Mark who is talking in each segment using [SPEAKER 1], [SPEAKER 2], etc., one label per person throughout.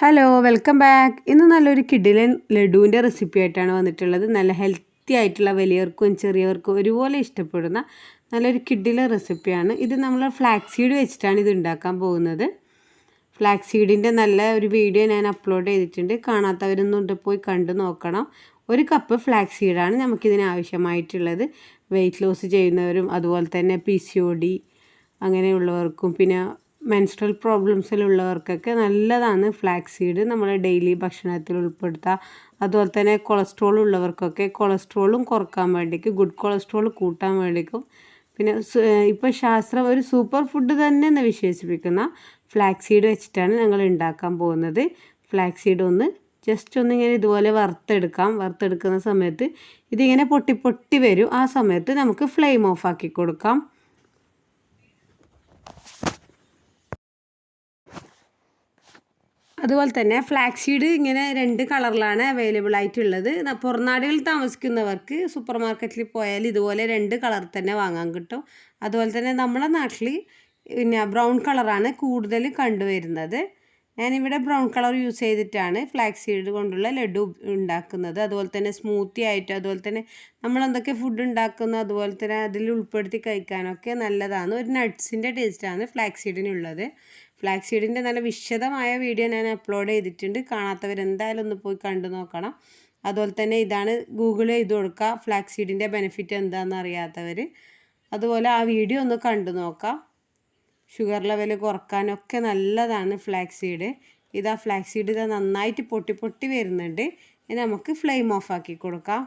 [SPEAKER 1] Hello welcome back. ഇന്ന് നല്ലൊരു കിഡിലൻ ലഡുവിൻ്റെ റെസിപ്പി ആയിട്ടാണ് വന്നിട്ടുള്ളത്. നല്ല ഹെൽത്തി ആയിട്ടുള്ള വലിയവർക്കും ചെറിയവർക്കും ഒരുപോലെ ഇഷ്ടപ്പെടുന്ന നല്ലൊരു കിഡിലൻ റെസിപ്പിയാണ് ഇത്. നമ്മൾ ഫ്ലാക്സ് സീഡ് വെച്ചിട്ടാണ് ഇത് ഉണ്ടാക്കാൻ പോകുന്നത്. ഫ്ലാക്സ് സീഡിൻ്റെ നല്ല ഒരു വീഡിയോ ഞാൻ അപ്ലോഡ് ചെയ്തിട്ടുണ്ട്. കാണാത്തവരൊന്നും പോയി കണ്ടു നോക്കണം. 1 കപ്പ് ഫ്ലാക്സ് സീഡാണ് നമുക്കിതിന് ആവശ്യമായിട്ടുള്ളത്. വെയിറ്റ് ലോസ് ചെയ്യുന്നവരും അതുപോലെ തന്നെ PCOD അങ്ങനെയുള്ളവർക്കും പിന്നെ മെൻസ്ട്രൽ പ്രോബ്ലംസിലുള്ളവർക്കൊക്കെ നല്ലതാണ് ഫ്ലാക്സ് സീഡ്. നമ്മൾ ഡെയിലി ഭക്ഷണത്തിൽ ഉൾപ്പെടുത്തുക. അതുപോലെ തന്നെ കൊളസ്ട്രോൾ ഉള്ളവർക്കൊക്കെ കൊളസ്ട്രോളും കുറക്കാൻ വേണ്ടിക്കും ഗുഡ് കൊളസ്ട്രോൾ കൂട്ടാൻ വേണ്ടിക്കും പിന്നെ ഇപ്പോൾ ശാസ്ത്രം ഒരു സൂപ്പർ ഫുഡ് തന്നെ എന്ന് വിശേഷിപ്പിക്കുന്ന ഫ്ലാക്സ് സീഡ് വെച്ചിട്ടാണ് ഞങ്ങൾ ഉണ്ടാക്കാൻ പോകുന്നത്. ഫ്ലാക്സ് സീഡ് ജസ്റ്റ് ഇങ്ങനെ ഇതുപോലെ വറുത്തെടുക്കുന്ന സമയത്ത് ഇതിങ്ങനെ പൊട്ടി പൊട്ടി വരും. ആ സമയത്ത് നമുക്ക് ഫ്ലെയിം ഓഫ് ആക്കി കൊടുക്കാം. അതുപോലെ തന്നെ ഫ്ലാക്സ് സീഡ് ഇങ്ങനെ 2 കളറിലാണ് അവൈലബിൾ ആയിട്ടുള്ളത്. പുറനാടുകളിൽ താമസിക്കുന്നവർക്ക് സൂപ്പർ മാർക്കറ്റിൽ പോയാൽ ഇതുപോലെ 2 കളർ തന്നെ വാങ്ങാൻ കിട്ടും. അതുപോലെ തന്നെ നമ്മുടെ നാട്ടിൽ പിന്നെ ബ്രൗൺ കളറാണ് കൂടുതൽ കണ്ടുവരുന്നത്. ഞാനിവിടെ ബ്രൗൺ കളർ യൂസ് ചെയ്തിട്ടാണ് ഫ്ലാക്സ് സീഡ് കൊണ്ടുള്ള ലഡു ഉണ്ടാക്കുന്നത്. അതുപോലെ തന്നെ സ്മൂത്തി ആയിട്ട് അതുപോലെ തന്നെ നമ്മൾ എന്തൊക്കെ ഫുഡ് ഉണ്ടാക്കുന്നു അതുപോലെ തന്നെ അതിൽ ഉൾപ്പെടുത്തി കഴിക്കാനൊക്കെ നല്ലതാണ്. ഒരു നട്ട്സിൻ്റെ ടേസ്റ്റാണ് ഫ്ലാക്സ് സീഡിനുള്ളത്. ഫ്ലാക്സ് സീഡിൻ്റെ നല്ല വിശദമായ വീഡിയോ ഞാൻ അപ്ലോഡ് ചെയ്തിട്ടുണ്ട്. കാണാത്തവരെന്തായാലും ഒന്ന് പോയി കണ്ടു നോക്കണം. അതുപോലെ തന്നെ ഇതാണ് ഗൂഗിൾ ചെയ്ത് കൊടുക്കുക ഫ്ലാക്സ് സീഡിൻ്റെ ബെനിഫിറ്റ് എന്താണെന്ന് അറിയാത്തവർ. അതുപോലെ ആ വീഡിയോ ഒന്ന് കണ്ടു നോക്കാം. ഷുഗർ ലെവൽ കുറക്കാനൊക്കെ നല്ലതാണ് ഫ്ലാക്സ് സീഡ്. ഫ്ലാക്സ് സീഡ് നന്നായിട്ട് പൊട്ടി പൊട്ടി വരുന്നുണ്ട്. ഇനി നമുക്ക് ഫ്ലെയിം ഓഫ് ആക്കി കൊടുക്കാം.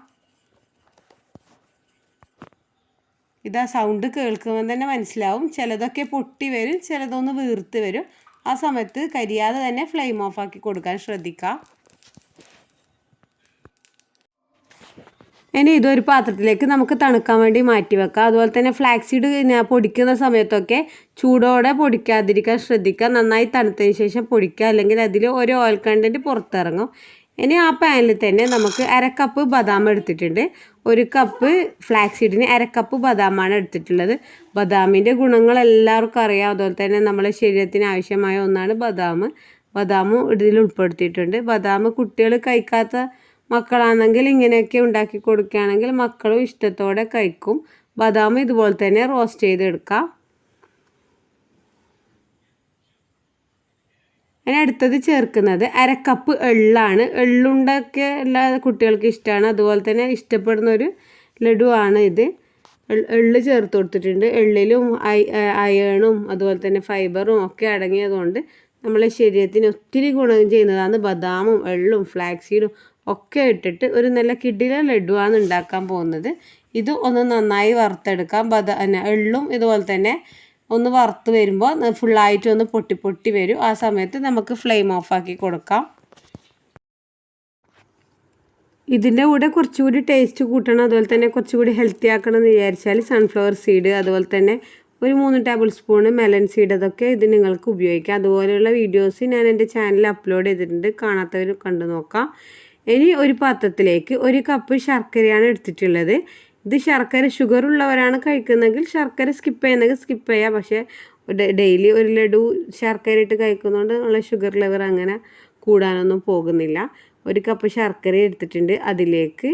[SPEAKER 1] സൗണ്ട് കേൾക്കുമ്പോൾ തന്നെ മനസ്സിലാവും. ചിലതൊക്കെ പൊട്ടി വരും, ചിലതൊന്ന് വീർത്ത് വരും. ആ സമയത്ത് കരിയാതെ തന്നെ ഫ്ലെയിം ഓഫ് ആക്കി കൊടുക്കാൻ ശ്രദ്ധിക്കുക. ഇനി ഇതൊരു പാത്രത്തിലേക്ക് നമുക്ക് തണുക്കാൻ വേണ്ടി മാറ്റി വെക്കാം. അതുപോലെ തന്നെ ഫ്ലാക്സ് സീഡ് പൊടിക്കുന്ന സമയത്തൊക്കെ ചൂടോടെ പൊടിക്കാതിരിക്കാൻ ശ്രദ്ധിക്കുക. നന്നായി തണുത്തതിന് ശേഷം പൊടിക്കുക, അല്ലെങ്കിൽ അതിൽ ഒരു ഓയിൽ കണ്ടൻറ്റ് പുറത്തിറങ്ങും. ഇനി ആ പാനിൽ തന്നെ നമുക്ക് 1/2 കപ്പ് ബദാം എടുത്തിട്ടുണ്ട്. 1 കപ്പ് ഫ്ലാക്സ് സീഡിന് 1/2 കപ്പ് ബദാമാണ് എടുത്തിട്ടുള്ളത്. ബദാമിൻ്റെ ഗുണങ്ങൾ എല്ലാവർക്കും അറിയാം. അതുപോലെ തന്നെ നമ്മുടെ ശരീരത്തിന് ആവശ്യമായ ഒന്നാണ് ബദാമും ഇതിൽ ഉൾപ്പെടുത്തിയിട്ടുണ്ട്. ബദാം കുട്ടികൾ കഴിക്കാത്ത മക്കളാണെങ്കിൽ ഇങ്ങനെയൊക്കെ ഉണ്ടാക്കി കൊടുക്കുകയാണെങ്കിൽ മക്കളും ഇഷ്ടത്തോടെ കഴിക്കും. ബദാം ഇതുപോലെ തന്നെ റോസ്റ്റ് ചെയ്തെടുക്കാം. അതിന് അടുത്തത് ചേർക്കുന്നത് 1/2 കപ്പ് എള്ളാണ്. എള്ളുണ്ടൊക്കെ എല്ലാ കുട്ടികൾക്കും ഇഷ്ടമാണ്. അതുപോലെ തന്നെ ഇഷ്ടപ്പെടുന്ന ഒരു ലഡുവാണ് ഇത്. എള്ള് ചേർത്ത് കൊടുത്തിട്ടുണ്ട്. എള്ളിലും അയണും അതുപോലെ തന്നെ ഫൈബറും ഒക്കെ അടങ്ങിയതുകൊണ്ട് നമ്മളെ ശരീരത്തിന് ഒത്തിരി ഗുണം ചെയ്യുന്നതാണ്. ബദാമും എള്ളും ഫ്ലാക്സ് സീഡും ഒക്കെ ഇട്ടിട്ട് ഒരു നല്ല കിടിലൻ ലഡുവാണ് ഉണ്ടാക്കാൻ പോകുന്നത്. ഇത് ഒന്ന് നന്നായി വറുത്തെടുക്കാം. എള്ളും ഇതുപോലെ തന്നെ ഒന്ന് വറുത്ത് വരുമ്പോൾ ഫുള്ളായിട്ട് ഒന്ന് പൊട്ടി പൊട്ടി വരും. ആ സമയത്ത് നമുക്ക് ഫ്ലെയിം ഓഫ് ആക്കി കൊടുക്കാം. ഇതിൻ്റെ കൂടെ കുറച്ചുകൂടി ടേസ്റ്റ് കൂട്ടണം, അതുപോലെ തന്നെ കുറച്ചുകൂടി ഹെൽത്തി ആക്കണം എന്ന് വിചാരിച്ചാൽ സൺഫ്ലവർ സീഡ് അതുപോലെ തന്നെ ഒരു 3 ടേബിൾ സ്പൂണ് മെലൺ സീഡ് അതൊക്കെ ഇത് നിങ്ങൾക്ക് ഉപയോഗിക്കാം. അതുപോലെയുള്ള വീഡിയോസ് ഞാൻ എൻ്റെ ചാനലിൽ അപ്ലോഡ് ചെയ്തിട്ടുണ്ട്. കാണാത്തവർ കണ്ടു നോക്കാം. ഇനി ഒരു പാത്രത്തിലേക്ക് 1 കപ്പ് ശർക്കരയാണ് എടുത്തിട്ടുള്ളത്. ഇത് ശർക്കര ഷുഗർ ഉള്ളവരാണ് കഴിക്കുന്നതെങ്കിൽ ശർക്കര സ്കിപ്പ് ചെയ്യുന്നെങ്കിൽ സ്കിപ്പ് ചെയ്യുക. പക്ഷേ ഡെയിലി ഒരു ലഡു ശർക്കര ഇട്ട് കഴിക്കുന്നതുകൊണ്ട് ഉള്ള ഷുഗർ ലെവൽ അങ്ങനെ കൂടാനൊന്നും പോകുന്നില്ല. 1 കപ്പ് ശർക്കര എടുത്തിട്ടുണ്ട്. അതിലേക്ക്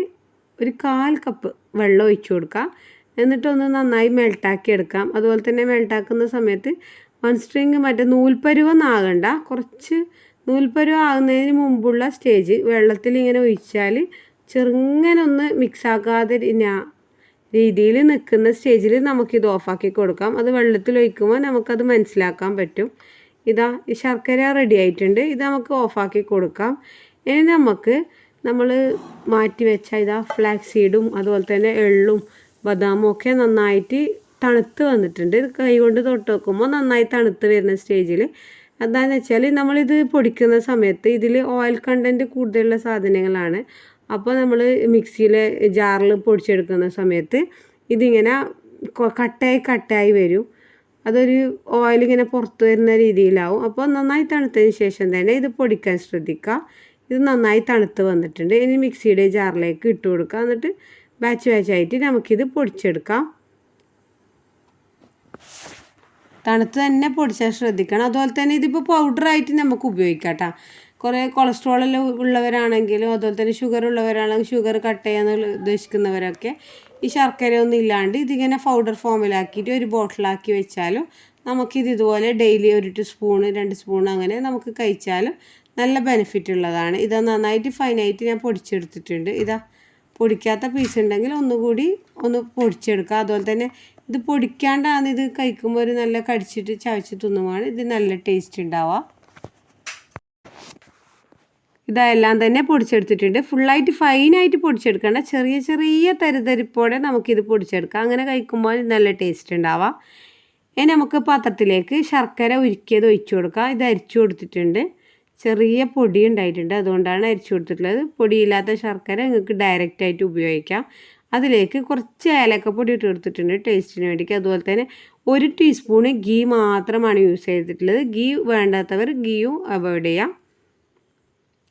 [SPEAKER 1] ഒരു 1/4 കപ്പ് വെള്ളം ഒഴിച്ചു കൊടുക്കാം. എന്നിട്ടൊന്ന് നന്നായി മെൽട്ടാക്കി എടുക്കാം. അതുപോലെ തന്നെ മെൽട്ടാക്കുന്ന സമയത്ത് സ്ട്രിങ് നൂൽപ്പരുവൊന്നാകണ്ട, കുറച്ച് നൂൽപ്പരുവ ആകുന്നതിന് മുമ്പുള്ള സ്റ്റേജ് വെള്ളത്തിൽ ഇങ്ങനെ ഒഴിച്ചാൽ ചെറുങ്ങനെ ഒന്ന് മിക്സാക്കാതെ രീതിയിൽ നിൽക്കുന്ന സ്റ്റേജിൽ നമുക്കിത് ഓഫാക്കി കൊടുക്കാം. അത് വെള്ളത്തിൽ ഒഴിക്കുമ്പോൾ നമുക്കത് മനസ്സിലാക്കാൻ പറ്റും. ഈ ശർക്കര റെഡി ആയിട്ടുണ്ട്. ഇത് നമുക്ക് ഓഫാക്കി കൊടുക്കാം. ഇനി നമ്മൾ മാറ്റി വെച്ച ഫ്ലാക്സ് സീഡും അതുപോലെ തന്നെ എള്ളും ബദാമും ഒക്കെ നന്നായിട്ട് തണുത്ത് വന്നിട്ടുണ്ട്. കൈ കൊണ്ട് തൊട്ട് വെക്കുമ്പോൾ നന്നായി തണുത്ത് വരുന്ന സ്റ്റേജിൽ എന്താണെന്ന് വെച്ചാൽ നമ്മളിത് പൊടിക്കുന്ന സമയത്ത് ഇതിൽ ഓയിൽ കണ്ടൻറ്റ് കൂടുതലുള്ള സാധനങ്ങളാണ്. അപ്പോൾ നമ്മൾ മിക്സിയിലെ ജാറിൽ പൊടിച്ചെടുക്കുന്ന സമയത്ത് ഇതിങ്ങനെ കട്ടായി വരും. അതൊരു ഓയിലിങ്ങനെ പുറത്ത് വരുന്ന രീതിയിലാവും. അപ്പോൾ നന്നായി തണുത്തതിന് ശേഷം തന്നെ ഇത് പൊടിക്കാൻ ശ്രദ്ധിക്കുക. ഇത് നന്നായി തണുത്ത് വന്നിട്ടുണ്ട്. ഇനി മിക്സിയുടെ ജാറിലേക്ക് ഇട്ട് കൊടുക്കുക. എന്നിട്ട് ബാച്ചായിട്ട് നമുക്കിത് പൊടിച്ചെടുക്കാം. തണുത്ത് തന്നെ പൊടിച്ചാൽ ശ്രദ്ധിക്കണം. അതുപോലെ തന്നെ ഇതിപ്പോൾ പൗഡറായിട്ട് നമുക്ക് ഉപയോഗിക്കാം കേട്ടോ. കുറേ കൊളസ്ട്രോളെല്ലാം ഉള്ളവരാണെങ്കിലും അതുപോലെ തന്നെ ഷുഗർ ഉള്ളവരാണെങ്കിൽ ഷുഗർ കട്ട് ചെയ്യാൻ ഉദ്ദേശിക്കുന്നവരൊക്കെ ഈ ശർക്കരയൊന്നും ഇല്ലാണ്ട് ഇതിങ്ങനെ പൗഡർ ഫോമിലാക്കിയിട്ട് ഒരു ബോട്ടിലാക്കി വെച്ചാലും നമുക്കിത് ഇതുപോലെ ഡെയിലി 1 സ്പൂണ് 2 സ്പൂൺ അങ്ങനെ നമുക്ക് കഴിച്ചാലും നല്ല ബെനിഫിറ്റ് ഉള്ളതാണ്. ഇത് നന്നായിട്ട് ഫൈനായിട്ട് ഞാൻ പൊടിച്ചെടുത്തിട്ടുണ്ട്. ഇതാ പൊടിക്കാത്ത പീസ് ഉണ്ടെങ്കിൽ ഒന്നുകൂടി ഒന്ന് പൊടിച്ചെടുക്കുക. അതുപോലെ തന്നെ ഇത് പൊടിക്കാണ്ടാണ് ഇത് കഴിക്കുമ്പോൾ ഒരു നല്ല കടിച്ചിട്ട് ചവച്ച് തിന്നുമാണ് ഇത് നല്ല ടേസ്റ്റ് ഉണ്ടാവുക. ഇതെല്ലാം തന്നെ പൊടിച്ചെടുത്തിട്ടുണ്ട്. ഫുള്ളായിട്ട് ഫൈനായിട്ട് പൊടിച്ചെടുക്കേണ്ട, ചെറിയ ചെറിയ തരിതരിപ്പോടെ നമുക്കിത് പൊടിച്ചെടുക്കാം. അങ്ങനെ കഴിക്കുമ്പോൾ നല്ല ടേസ്റ്റ് ഉണ്ടാവുക. ഇനി നമുക്ക് പാത്രത്തിലേക്ക് ശർക്കര ഉരുക്കിയത് ഒഴിച്ചു കൊടുക്കാം. ഇത് അരിച്ചു കൊടുത്തിട്ടുണ്ട്. ചെറിയ പൊടി ഉണ്ടായിട്ടുണ്ട്, അതുകൊണ്ടാണ് അരിച്ചു കൊടുത്തിട്ടുള്ളത്. പൊടിയില്ലാത്ത ശർക്കര നിങ്ങൾക്ക് ഡയറക്റ്റായിട്ട് ഉപയോഗിക്കാം. അതിലേക്ക് കുറച്ച് ഏലക്കപ്പൊടി ഇട്ട് കൊടുത്തിട്ടുണ്ട് ടേസ്റ്റിന് വേണ്ടിയിട്ട്. അതുപോലെ തന്നെ 1 ടീസ്പൂണ് ഗീ മാത്രമാണ് യൂസ് ചെയ്തിട്ടുള്ളത്. ഗീ വേണ്ടാത്തവർ ഗീയും അവോയ്ഡ് ചെയ്യാം.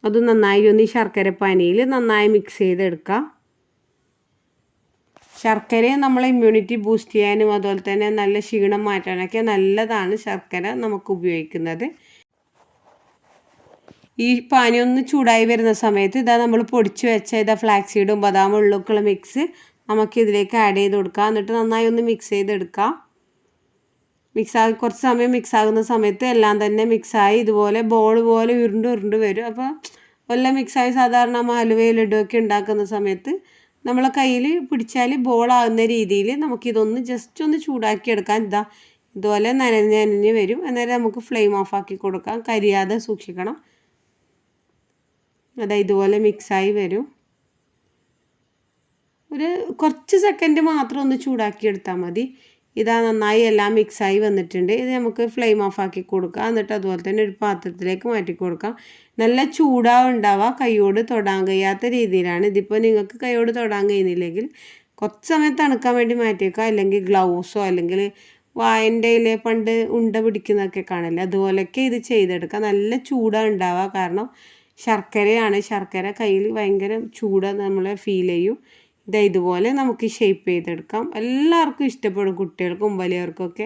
[SPEAKER 1] അത് നന്നായി ഒന്ന് ഈ ശർക്കര പാനിയിൽ നന്നായി മിക്സ് ചെയ്തെടുക്കാം. ശർക്കരയെ നമ്മളെ ഇമ്മ്യൂണിറ്റി ബൂസ്റ്റ് ചെയ്യാനും അതുപോലെ തന്നെ നല്ല ക്ഷീണം മാറ്റാനൊക്കെ നല്ലതാണ് ശർക്കര നമുക്ക് ഉപയോഗിക്കുന്നത്. ഈ പാനി ഒന്ന് ചൂടായി വരുന്ന സമയത്ത് ഇതാ നമ്മൾ പൊടിച്ച് വെച്ച ഇതാ ഫ്ലാക്സീഡും ബദാമും ഉള്ളൊക്കെയുള്ള മിക്സ് നമുക്കിതിലേക്ക് ആഡ് ചെയ്ത് കൊടുക്കാം. എന്നിട്ട് നന്നായി ഒന്ന് മിക്സ് ചെയ്തെടുക്കാം. മിക്സായി കുറച്ച് സമയം മിക്സ് ആകുന്ന സമയത്ത് എല്ലാം തന്നെ മിക്സായി ഇതുപോലെ ബോൾ പോലെ ഉരുണ്ട് വരും. അപ്പോൾ എല്ലാം മിക്സായി സാധാരണ ഹലുവ ലഡുവൊക്കെ ഉണ്ടാക്കുന്ന സമയത്ത് നമ്മളെ കയ്യിൽ പിടിച്ചാൽ ബോളാകുന്ന രീതിയിൽ നമുക്കിതൊന്ന് ജസ്റ്റ് ഒന്ന് ചൂടാക്കി എടുക്കാം. ഇതുപോലെ നനഞ്ഞ് വരും. അന്നേരം നമുക്ക് ഫ്ലെയിം ഓഫ് ആക്കി കൊടുക്കാം. കരിയാതെ സൂക്ഷിക്കണം. ഇതുപോലെ മിക്സായി വരും. ഒരു കുറച്ച് സെക്കൻഡ് മാത്രം ഒന്ന് ചൂടാക്കി എടുത്താൽ മതി. നന്നായി എല്ലാം മിക്സായി വന്നിട്ടുണ്ട്. ഇത് നമുക്ക് ഫ്ലെയിം ഓഫ് ആക്കി കൊടുക്കാം. എന്നിട്ട് അതുപോലെ തന്നെ ഒരു പാത്രത്തിലേക്ക് മാറ്റി കൊടുക്കാം. നല്ല ചൂടാവുണ്ടാവുക, കൈയോട് തൊടാൻ കഴിയാത്ത രീതിയിലാണ്. ഇതിപ്പോൾ നിങ്ങൾക്ക് കൈയോട് തൊടാൻ കഴിയുന്നില്ലെങ്കിൽ കുറച്ച് സമയം തണുക്കാൻ വേണ്ടി മാറ്റി വെക്കുക. അല്ലെങ്കിൽ ഗ്ലൗസോ അല്ലെങ്കിൽ വായൻ്റെ പണ്ട് ഉണ്ട പിടിക്കുന്നതൊക്കെ കാണില്ലേ, അതുപോലെയൊക്കെ ഇത് ചെയ്തെടുക്കുക. നല്ല ചൂടാവുണ്ടാവുക, കാരണം ശർക്കരയാണ്. ശർക്കര കയ്യിൽ ഭയങ്കര ചൂട് നമ്മളെ ഫീൽ ചെയ്യും. ഇതുപോലെ നമുക്ക് ഷേപ്പ് ചെയ്തെടുക്കാം. എല്ലാവർക്കും ഇഷ്ടപ്പെടും, കുട്ടികൾക്കും വലിയവർക്കൊക്കെ.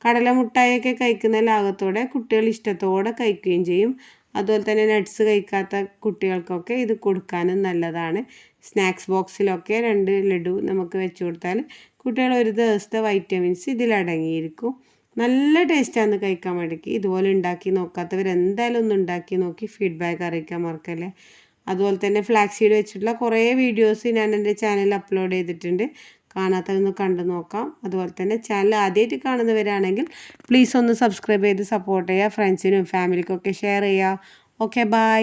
[SPEAKER 1] കടല മുട്ടായൊക്കെ കഴിക്കുന്ന ലാഘത്തോടെ കുട്ടികൾ ഇഷ്ടത്തോടെ കഴിക്കുകയും ചെയ്യും. അതുപോലെ തന്നെ നട്ട്സ് കഴിക്കാത്ത കുട്ടികൾക്കൊക്കെ ഇത് കൊടുക്കാനും നല്ലതാണ്. സ്നാക്സ് ബോക്സിലൊക്കെ 2 ലഡു നമുക്ക് വെച്ച് കൊടുത്താൽ കുട്ടികൾ ഒരു ദിവസത്തെ വൈറ്റമിൻസ് ഇതിലടങ്ങിയിരിക്കും. നല്ല ടേസ്റ്റാണ് കഴിക്കാൻ വേണ്ടിക്ക്. ഇതുപോലെ ഉണ്ടാക്കി നോക്കാത്തവർ എന്തായാലും ഒന്ന് ഉണ്ടാക്കി നോക്കി ഫീഡ്ബാക്ക് അറിയിക്കാൻ മറക്കല്ലേ. അതുപോലെ തന്നെ ഫ്ലാക്സീഡ് വെച്ചിട്ടുള്ള കുറേ വീഡിയോസ് ഞാൻ എൻ്റെ ചാനലിൽ അപ്ലോഡ് ചെയ്തിട്ടുണ്ട്. കാണാത്തതൊന്ന് കണ്ടു നോക്കാം. അതുപോലെ തന്നെ ചാനൽ ആദ്യമായിട്ട് കാണുന്നവരാണെങ്കിൽ പ്ലീസ് ഒന്ന് സബ്സ്ക്രൈബ് ചെയ്ത് സപ്പോർട്ട് ചെയ്യുക. ഫ്രണ്ട്സിനും ഫാമിലിക്കൊക്കെ ഷെയർ ചെയ്യുക. Okay, by.